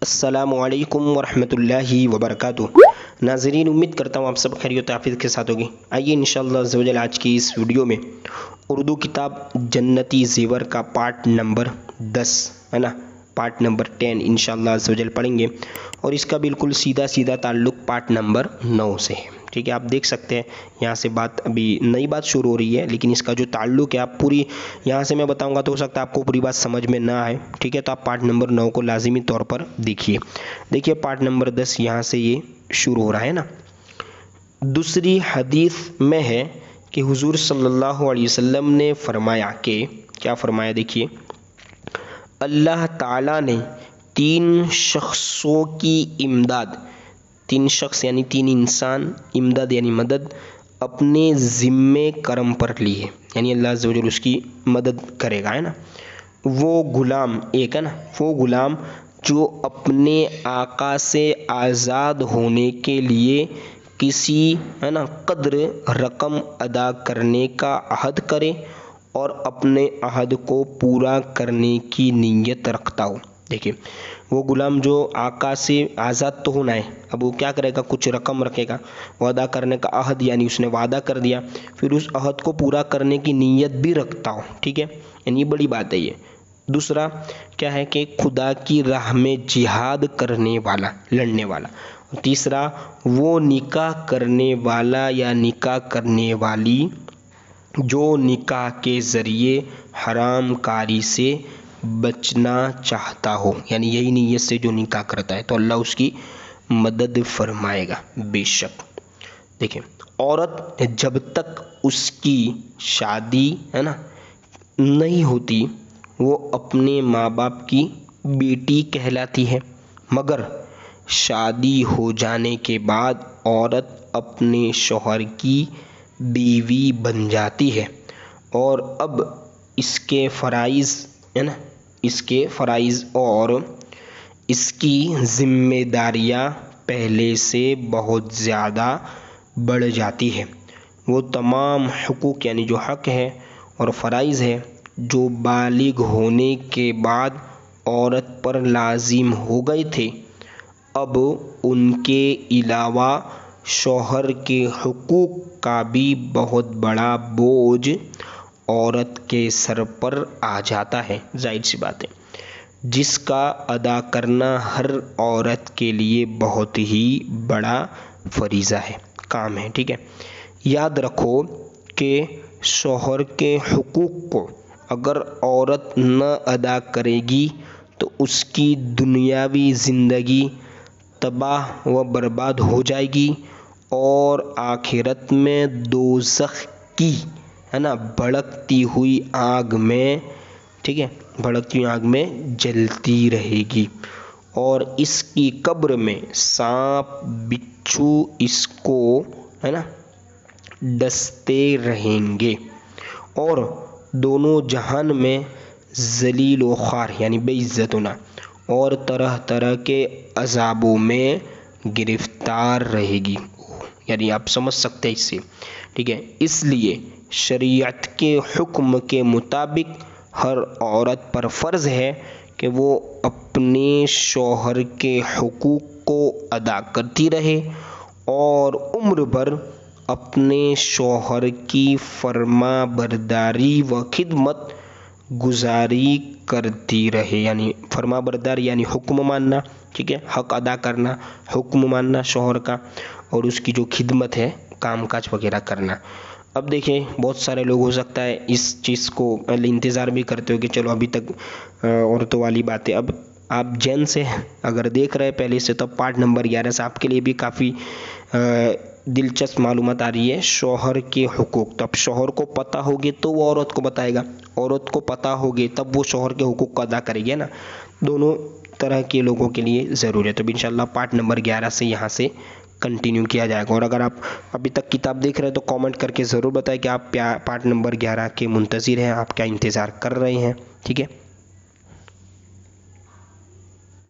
السلام علیکم ورحمۃ اللہ وبرکاتہ۔ ناظرین، امید کرتا ہوں آپ سب خیریت و عافیت کے ساتھ ہوگی۔ آئیے انشاءاللہ عز و جل آج کی اس ویڈیو میں اردو کتاب جنتی زیور کا پارٹ نمبر 10 ہے نا، پارٹ نمبر 10 انشاءاللہ عز و جل پڑھیں گے، اور اس کا بالکل سیدھا تعلق پارٹ نمبر 9 سے ہے۔ ٹھیک ہے، آپ دیکھ سکتے ہیں یہاں سے بات ابھی نئی بات شروع ہو رہی ہے، لیکن اس کا جو تعلق ہے آپ پوری یہاں سے میں بتاؤں گا تو ہو سکتا ہے آپ کو پوری بات سمجھ میں نہ آئے۔ ٹھیک ہے، تو آپ پارٹ نمبر 9 کو لازمی طور پر دیکھیے پارٹ نمبر 10 یہاں سے یہ شروع ہو رہا ہے نا۔ دوسری حدیث میں ہے کہ حضور صلی اللہ علیہ وسلم نے فرمایا کہ کیا فرمایا، دیکھیے، اللہ تعالیٰ نے 3 شخصوں کی امداد، 3 شخص یعنی 3 انسان، امداد یعنی مدد، اپنے ذمے کرم پر لی ہے، یعنی اللہ عز و جل اس کی مدد کرے گا، ہے نا۔ وہ غلام ایک ہے نا، وہ غلام جو اپنے آقا سے آزاد ہونے کے لیے کسی ہے نا قدر رقم ادا کرنے کا عہد کرے اور اپنے عہد کو پورا کرنے کی نیت رکھتا ہو۔ دیکھیے، وہ غلام جو آقا سے آزاد تو ہونا ہے، اب وہ کیا کرے گا، کچھ رقم رکھے گا، وہ ادا کرنے کا عہد، یعنی اس نے وعدہ کر دیا، پھر اس عہد کو پورا کرنے کی نیت بھی رکھتا ہو۔ ٹھیک ہے، یعنی یہ بڑی بات ہے یہ۔ دوسرا کیا ہے کہ خدا کی راہ میں جہاد کرنے والا، لڑنے والا۔ تیسرا وہ نکاح کرنے والا یا نکاح کرنے والی جو نکاح کے ذریعے حرام کاری سے بچنا چاہتا ہو، یعنی یہی نیت سے جو نکاح کرتا ہے تو اللہ اس کی مدد فرمائے گا بے شک۔ دیکھیں، عورت جب تک اس کی شادی ہے نا نہیں ہوتی وہ اپنے ماں باپ کی بیٹی کہلاتی ہے، مگر شادی ہو جانے کے بعد عورت اپنے شوہر کی بیوی بن جاتی ہے، اور اب اس کے فرائض ہے نا، اس کے فرائض اور اس کی ذمہ داریاں پہلے سے بہت زیادہ بڑھ جاتی ہے۔ وہ تمام حقوق یعنی جو حق ہے اور فرائض ہے جو بالغ ہونے کے بعد عورت پر لازم ہو گئے تھے، اب ان کے علاوہ شوہر کے حقوق کا بھی بہت بڑا بوجھ عورت کے سر پر آ جاتا ہے۔ ظاہر سی بات ہے، جس کا ادا کرنا ہر عورت کے لیے بہت ہی بڑا فریضہ ہے، کام ہے۔ ٹھیک ہے، یاد رکھو کہ شوہر کے حقوق کو اگر عورت نہ ادا کرے گی تو اس کی دنیاوی زندگی تباہ و برباد ہو جائے گی، اور آخرت میں دوزخ کی ہے نا بھڑکتی ہوئی آگ میں، ٹھیک ہے، بھڑکتی ہوئی آگ میں جلتی رہے گی، اور اس کی قبر میں سانپ بچھو اس کو ہے نا ڈستے رہیں گے، اور دونوں جہان میں ذلیل و خوار یعنی بے عزت ہونا اور طرح طرح کے عذابوں میں گرفتار رہے گی، یعنی آپ سمجھ سکتے ہیں اس سے۔ ٹھیک ہے، اس لیے شریعت کے حکم کے مطابق ہر عورت پر فرض ہے کہ وہ اپنے شوہر کے حقوق کو ادا کرتی رہے اور عمر بھر اپنے شوہر کی فرما برداری و خدمت گزاری کرتی رہے، یعنی فرما برداری یعنی حکم ماننا، ٹھیک ہے، حق ادا کرنا، حکم ماننا شوہر کا، اور اس کی جو خدمت ہے کام کاج وغیرہ کرنا۔ اب دیکھیں، بہت سارے لوگ ہو سکتا ہے اس چیز کو انتظار بھی کرتے ہو کہ چلو ابھی تک عورتوں والی باتیں، اب آپ جین سے اگر دیکھ رہے پہلے سے تو پارٹ نمبر 11 سے آپ کے لیے بھی کافی دلچسپ معلومات آ رہی ہے، شوہر کے حقوق۔ تو اب شوہر کو پتہ ہوگی تو وہ عورت کو بتائے گا، عورت کو پتہ ہوگی تب وہ شوہر کے حقوق کو ادا کرے گی نا، دونوں طرح کے لوگوں کے لیے ضروری ہے۔ تو انشاءاللہ پارٹ نمبر 11 سے یہاں سے کنٹینیو کیا جائے گا، اور اگر آپ ابھی تک کتاب دیکھ رہے ہیں تو کامنٹ کر کے ضرور بتائیں کہ آپ پارٹ نمبر 11 کے منتظر ہیں، آپ کیا انتظار کر رہے ہیں۔ ٹھیک ہے۔